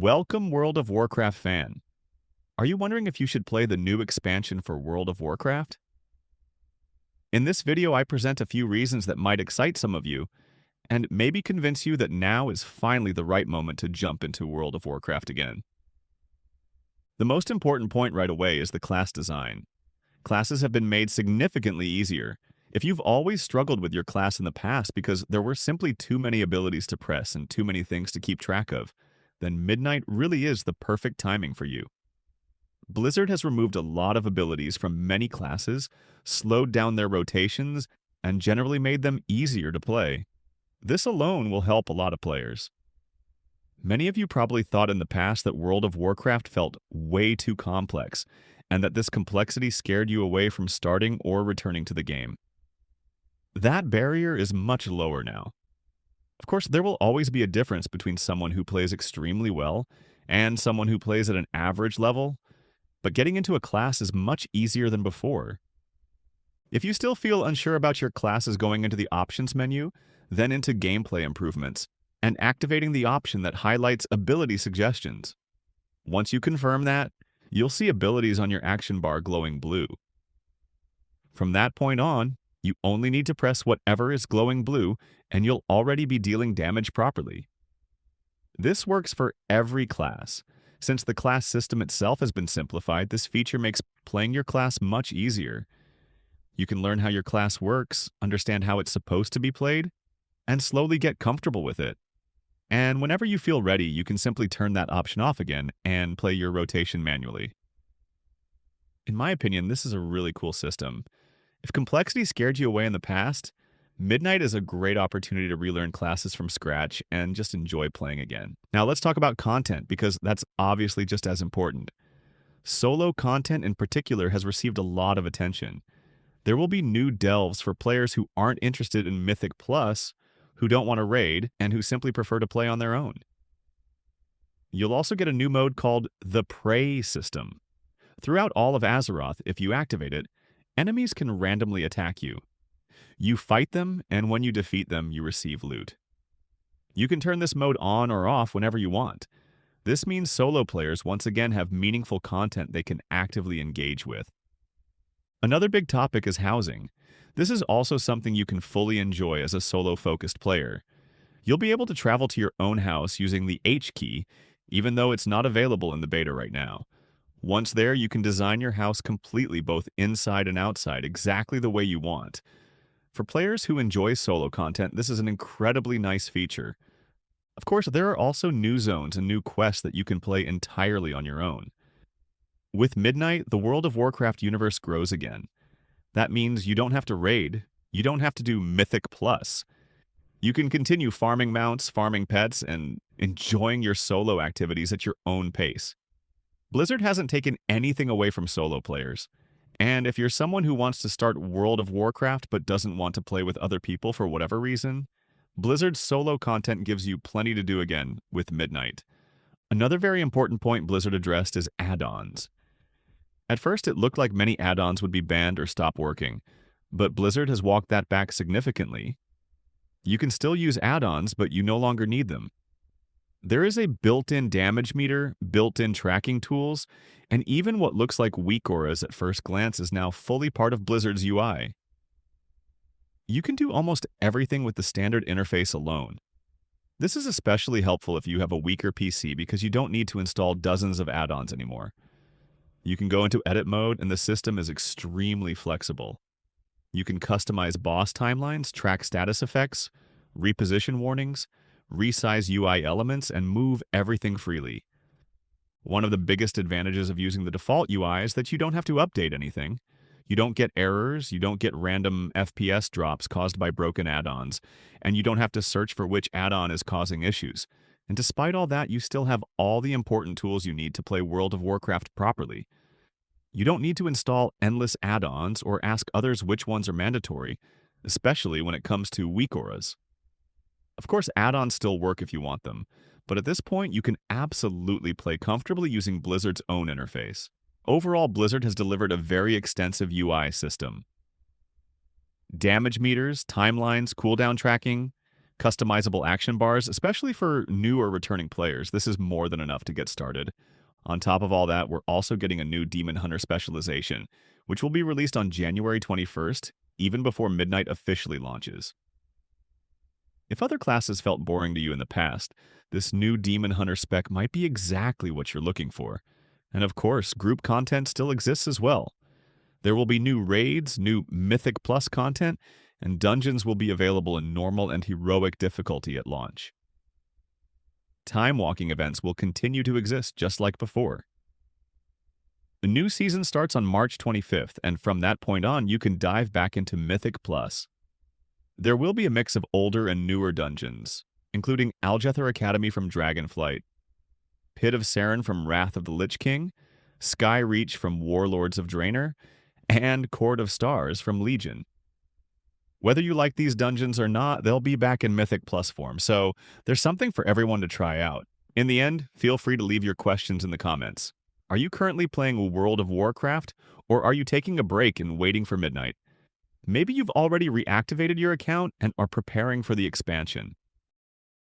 Welcome, World of Warcraft fan. Are you wondering if you should play the new expansion for World of Warcraft? In this video, I present a few reasons that might excite some of you, and maybe convince you that now is finally the right moment to jump into World of Warcraft again. The most important point right away is the class design. Classes have been made significantly easier. If you've always struggled with your class in the past because there were simply too many abilities to press and too many things to keep track of, then Midnight really is the perfect timing for you. Blizzard has removed a lot of abilities from many classes, slowed down their rotations, and generally made them easier to play. This alone will help a lot of players. Many of you probably thought in the past that World of Warcraft felt way too complex, and that this complexity scared you away from starting or returning to the game. That barrier is much lower now. Of course, there will always be a difference between someone who plays extremely well and someone who plays at an average level, but getting into a class is much easier than before. If you still feel unsure about your classes going into the options menu, then into gameplay improvements, and activating the option that highlights ability suggestions. Once you confirm that, you'll see abilities on your action bar glowing blue. From that point on, you only need to press whatever is glowing blue, and you'll already be dealing damage properly. This works for every class. Since the class system itself has been simplified, this feature makes playing your class much easier. You can learn how your class works, understand how it's supposed to be played, and slowly get comfortable with it. And whenever you feel ready, you can simply turn that option off again and play your rotation manually. In my opinion, this is a really cool system. If complexity scared you away in the past, Midnight is a great opportunity to relearn classes from scratch and just enjoy playing again. Now let's talk about content, because that's obviously just as important. Solo content in particular has received a lot of attention. There will be new delves for players who aren't interested in Mythic Plus, who don't want to raid, and who simply prefer to play on their own. You'll also get a new mode called the Prey system. Throughout all of Azeroth, if you activate it, enemies can randomly attack you. You fight them, and when you defeat them, you receive loot. You can turn this mode on or off whenever you want. This means solo players once again have meaningful content they can actively engage with. Another big topic is housing. This is also something you can fully enjoy as a solo-focused player. You'll be able to travel to your own house using the H key, even though it's not available in the beta right now. Once there, you can design your house completely, both inside and outside, exactly the way you want. For players who enjoy solo content, this is an incredibly nice feature. Of course, there are also new zones and new quests that you can play entirely on your own. With Midnight, the World of Warcraft universe grows again. That means you don't have to raid, you don't have to do Mythic Plus. You can continue farming mounts, farming pets, and enjoying your solo activities at your own pace. Blizzard hasn't taken anything away from solo players. And if you're someone who wants to start World of Warcraft but doesn't want to play with other people for whatever reason, Blizzard's solo content gives you plenty to do again with Midnight. Another very important point Blizzard addressed is add-ons. At first, it looked like many add-ons would be banned or stop working, but Blizzard has walked that back significantly. You can still use add-ons, but you no longer need them. There is a built-in damage meter, built-in tracking tools, and even what looks like weak auras at first glance is now fully part of Blizzard's UI. You can do almost everything with the standard interface alone. This is especially helpful if you have a weaker PC, because you don't need to install dozens of add-ons anymore. You can go into edit mode, and the system is extremely flexible. You can customize boss timelines, track status effects, reposition warnings, resize UI elements, and move everything freely. One of the biggest advantages of using the default UI is that you don't have to update anything. You don't get errors, you don't get random FPS drops caused by broken add-ons, and you don't have to search for which add-on is causing issues. And despite all that, you still have all the important tools you need to play World of Warcraft properly. You don't need to install endless add-ons or ask others which ones are mandatory, especially when it comes to weak auras. Of course, add-ons still work if you want them, but at this point, you can absolutely play comfortably using Blizzard's own interface. Overall, Blizzard has delivered a very extensive UI system. Damage meters, timelines, cooldown tracking, Customizable action bars, especially for new or returning players, this is more than enough to get started. On top of all that, we're also getting a new Demon Hunter specialization, which will be released on January 21st, even before Midnight officially launches. If other classes felt boring to you in the past, this new Demon Hunter spec might be exactly what you're looking for. And of course, group content still exists as well. There will be new raids, new Mythic Plus content, and dungeons will be available in normal and heroic difficulty at launch. Time walking events will continue to exist just like before. The new season starts on March 25th, and from that point on, you can dive back into Mythic Plus. There will be a mix of older and newer dungeons, including Algether Academy from Dragonflight, Pit of Saren from Wrath of the Lich King, Sky Reach from Warlords of Draenor, and Court of Stars from Legion. Whether you like these dungeons or not, they'll be back in Mythic Plus form, so there's something for everyone to try out. In the end, feel free to leave your questions in the comments. Are you currently playing World of Warcraft, or are you taking a break and waiting for midnight? Maybe you've already reactivated your account and are preparing for the expansion.